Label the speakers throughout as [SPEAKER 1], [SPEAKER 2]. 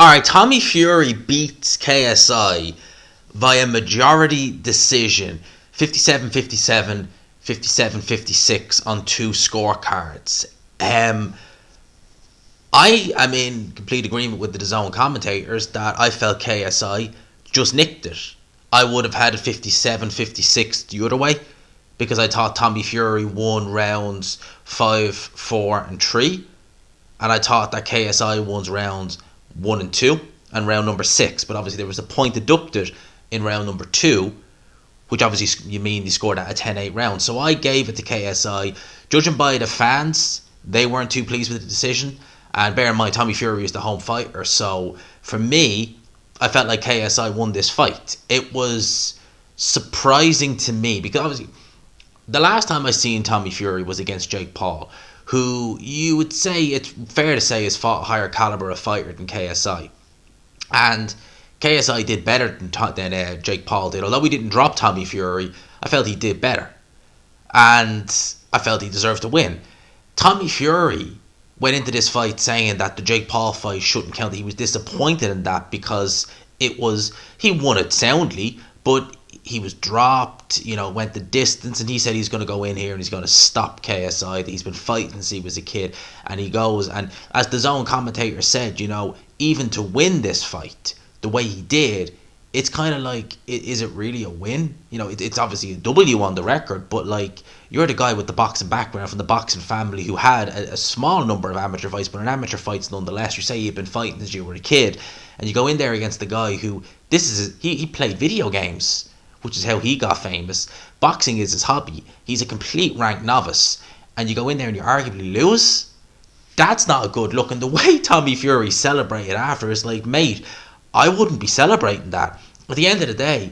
[SPEAKER 1] Alright, Tommy Fury beats KSI via majority decision 57-57, 57-56 on two scorecards. I am in complete agreement with the DAZN commentators that I felt KSI just nicked it. I would have had a 57-56 the other way because I thought Tommy Fury won rounds 5, 4 and 3, and I thought that KSI won rounds 1 and 2 and round number 6, but obviously there was a point deducted in round number 2, which obviously you mean he scored at a 10-8 round. So I gave it to KSI. Judging by the fans, they weren't too pleased with the decision, and bear in mind Tommy Fury is the home fighter, so for me I felt like KSI won this fight. It was surprising to me because obviously the last time I seen Tommy Fury was against Jake Paul, who you would say, it's fair to say, has fought a higher caliber of fighter than KSI. And KSI did better than Jake Paul did. Although he didn't drop Tommy Fury, I felt he did better. And I felt he deserved to win. Tommy Fury went into this fight saying that the Jake Paul fight shouldn't count. He was disappointed in that because he won it soundly, but he was dropped, went the distance, and he said he's going to go in here and he's going to stop KSI, that he's been fighting since he was a kid, and he goes, and as the DAZN commentator said, even to win this fight the way he did, it's kind of like, is it really a win? It's obviously a W on the record, but you're the guy with the boxing background from the boxing family who had a small number of amateur fights, but an amateur fights nonetheless. You say you've been fighting since you were a kid, and you go in there against the guy who, he played video games, which is how he got famous. Boxing is his hobby. He's a complete rank novice, and you go in there and you arguably lose. That's not a good look. And the way Tommy Fury celebrated after is like, mate, I wouldn't be celebrating that. At the end of the day,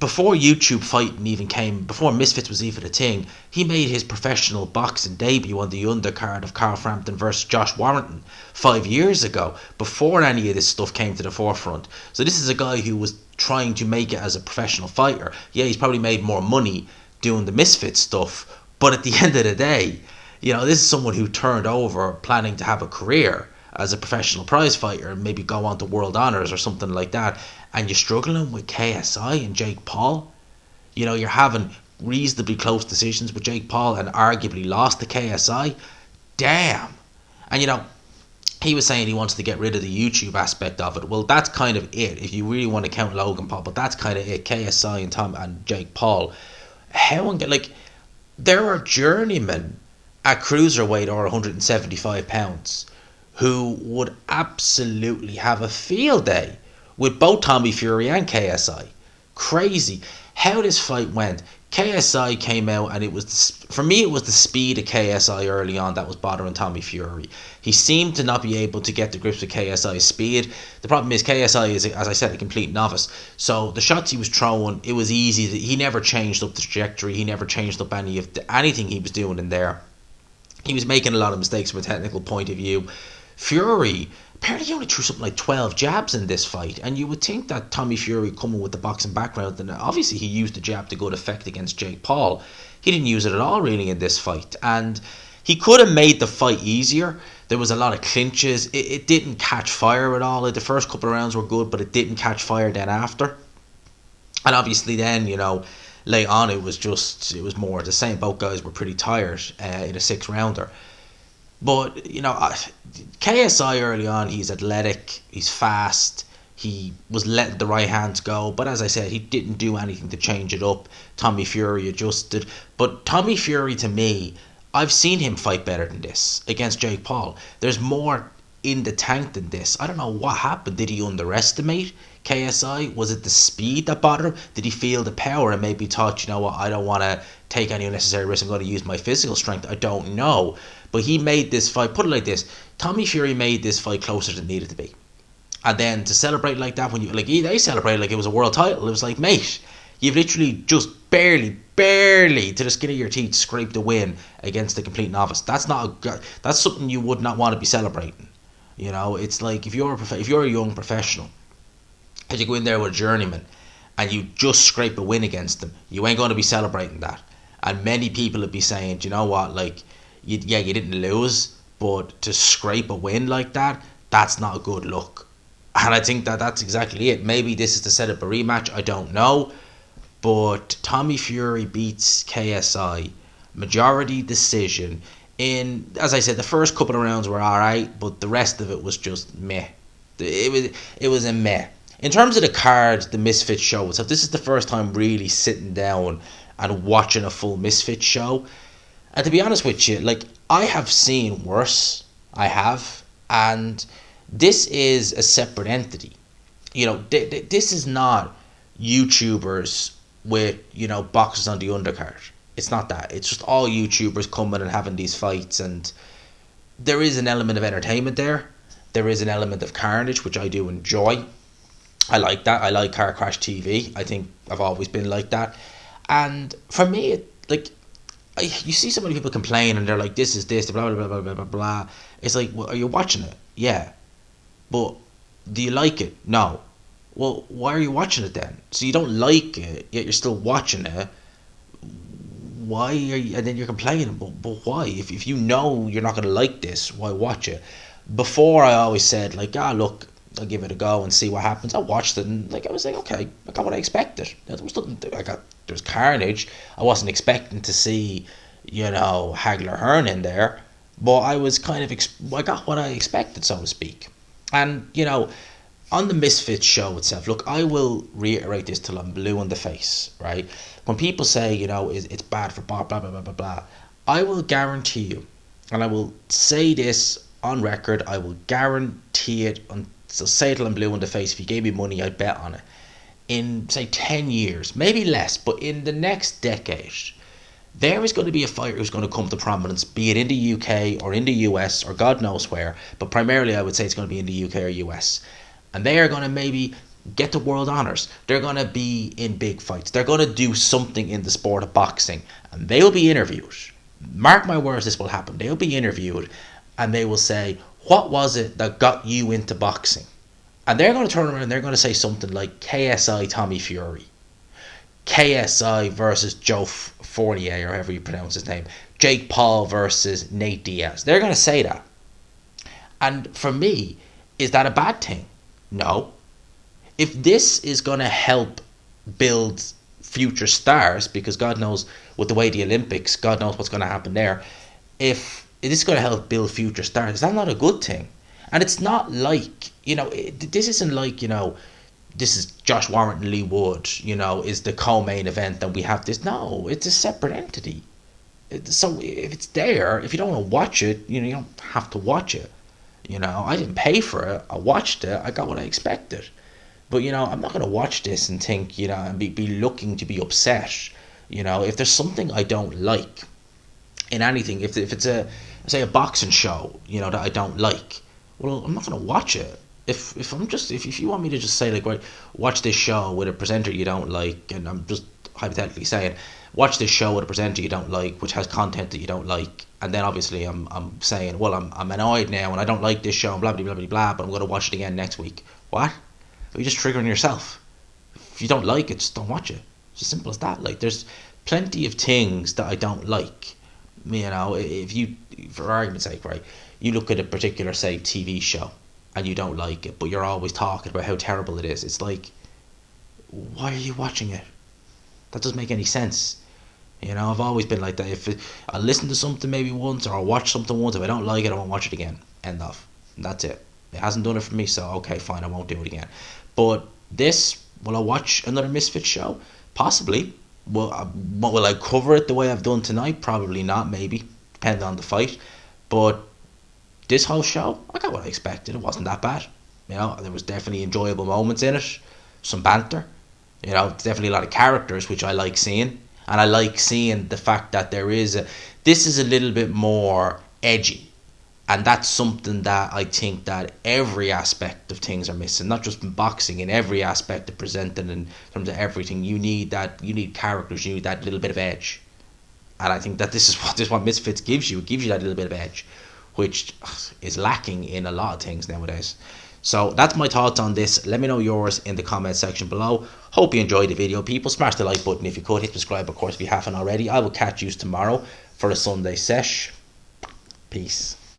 [SPEAKER 1] before YouTube fighting even came, before Misfits was even a thing, he made his professional boxing debut on the undercard of Carl Frampton versus Josh Warrington 5 years ago, before any of this stuff came to the forefront. So this is a guy who was trying to make it as a professional fighter. Yeah, he's probably made more money doing the Misfits stuff, but at the end of the day, this is someone who turned over planning to have a career as a professional prize fighter and maybe go on to World Honors or something like that, and you're struggling with KSI and Jake Paul. You're having reasonably close decisions with Jake Paul and arguably lost to KSI. Damn. And he was saying he wants to get rid of the YouTube aspect of it. Well, that's kind of it, if you really want to count Logan Paul, but that's kind of it. KSI and Tom and Jake Paul, there are journeymen at cruiserweight or 175 pounds who would absolutely have a field day with both Tommy Fury and KSI. Crazy how this fight went. KSI came out, and it was, for me, it was the speed of KSI early on that was bothering Tommy Fury. He seemed to not be able to get to grips with KSI's speed. The problem is KSI is, as I said, a complete novice. So the shots he was throwing, it was easy. He never changed up the trajectory. He never changed up anything he was doing in there. He was making a lot of mistakes from a technical point of view. Fury apparently only threw something like 12 jabs in this fight, and you would think that Tommy Fury, coming with the boxing background, and obviously he used the jab to good effect against Jake Paul, he didn't use it at all really in this fight, and he could have made the fight easier. There was a lot of clinches. It didn't catch fire at all. The first couple of rounds were good, but it didn't catch fire then after, and obviously then late on it was more the same. Both guys were pretty tired in a 6-rounder. But, KSI early on, he's athletic, he's fast, he was letting the right hands go, but as I said, he didn't do anything to change it up. Tommy Fury adjusted, but Tommy Fury, to me, I've seen him fight better than this against Jake Paul. There's more in the tank than this. I don't know what happened. Did he underestimate KSI? Was it the speed that bothered him? Did he feel the power and maybe thought, I don't want to take any unnecessary risk, I'm going to use my physical strength? I don't know. But he made this fight, put it like this, Tommy Fury made this fight closer than it needed to be. And then to celebrate like that, when they celebrated like it was a world title, it was like, mate, you've literally just barely, to the skin of your teeth, scraped a win against a complete novice. That's something you would not want to be celebrating. It's like if you're a young professional, and you go in there with a journeyman, and you just scrape a win against them, you ain't going to be celebrating that. And many people would be saying, you know what, you didn't lose, but to scrape a win like that, that's not a good look. And I think that that's exactly it. Maybe this is to set up a rematch. I don't know. But Tommy Fury beats KSI majority decision. In, as I said, the first couple of rounds were all right, but the rest of it was just meh. It was a meh. In terms of the card, the Misfits show itself, this is the first time really sitting down and watching a full Misfits show. And to be honest with you, like, I have seen worse. I have. And this is a separate entity. This is not YouTubers with, boxers on the undercard. It's not that. It's just all YouTubers coming and having these fights, and there is an element of entertainment there. There is an element of carnage, which I do enjoy. I like that. I like Car Crash TV. I think I've always been like that. And for me, you see so many people complain, and they're like, this is this, blah, blah, blah, blah, blah, blah, blah. It's like, well, are you watching it? Yeah. But do you like it? No. Well, why are you watching it then? So you don't like it, yet you're still watching it. Why are you? And then you're complaining, but why? If you know you're not going to like this, why watch it? Before, I always said, like, look, I'll give it a go and see what happens. I watched it, and I was like, okay, I got what I expected. There was carnage. I wasn't expecting to see, Hagler Hearn in there, but I was I got what I expected, so to speak. And on the Misfits show itself, look, I will reiterate this till I'm blue in the face, right? When people say, it's bad for blah, blah, blah, blah, blah, blah, I will guarantee you, and I will say this on record, I will guarantee it, so say it till I'm blue in the face, if you gave me money, I'd bet on it. In, say, 10 years, maybe less, but in the next decade, there is going to be a fighter who's going to come to prominence, be it in the UK or in the US or God knows where, but primarily I would say it's going to be in the UK or US. And they are going to maybe get the world honours. They're going to be in big fights. They're going to do something in the sport of boxing. And they'll be interviewed. Mark my words, this will happen. They'll be interviewed and they will say, what was it that got you into boxing? And they're going to turn around and they're going to say something like KSI Tommy Fury. KSI versus Joe Fournier, or however you pronounce his name. Jake Paul versus Nate Diaz. They're going to say that. And for me, is that a bad thing? No. If this is going to help build future stars, because God knows with the way the Olympics, God knows what's going to happen there. If it is going to help build future stars, is that not a good thing? And it's not like, this isn't like, this is Josh Warrington, Lee Wood, is the co-main event and we have this. No, it's a separate entity. So if it's there, if you don't want to watch it, you don't have to watch it. I didn't pay for it. I watched it. I got what I expected. But, I'm not going to watch this and think, and be looking to be upset. If there's something I don't like in anything, if it's a boxing show, that I don't like, well, I'm not going to watch it. If you want me to just say, like, right, watch this show with a presenter you don't like, and I'm just hypothetically saying, watch this show with a presenter you don't like, which has content that you don't like, and then obviously I'm saying, well, I'm annoyed now and I don't like this show and blah blah blah blah blah, but I'm going to watch it again next week. What? Are you just triggering yourself? If you don't like it, just don't watch it. It's as simple as that. Like, there's plenty of things that I don't like. If you, for argument's sake, right, you look at a particular, say, TV show and you don't like it, but you're always talking about how terrible it is. It's like, why are you watching it? That doesn't make any sense. I've always been like that. I listen to something maybe once, or I watch something once, if I don't like it, I won't watch it again. End of. And that's it. It hasn't done it for me, so okay, fine, I won't do it again. But this, will I watch another Misfits show? Possibly. Will I cover it the way I've done tonight? Probably not, maybe, depending on the fight. But this whole show, I got what I expected. It wasn't that bad. There was definitely enjoyable moments in it, some banter. Definitely a lot of characters, which I like seeing. And I like seeing the fact that this is a little bit more edgy. And that's something that I think that every aspect of things are missing. Not just in boxing, in every aspect of presenting, in terms of everything. You need characters, you need that little bit of edge. And I think that this is what Misfits gives you. It gives you that little bit of edge, which is lacking in a lot of things nowadays. So that's my thoughts on this. Let me know yours in the comment section below. Hope you enjoyed the video, people. Smash the like button if you could. Hit subscribe, of course, if you haven't already. I will catch you tomorrow for a Sunday sesh. Peace.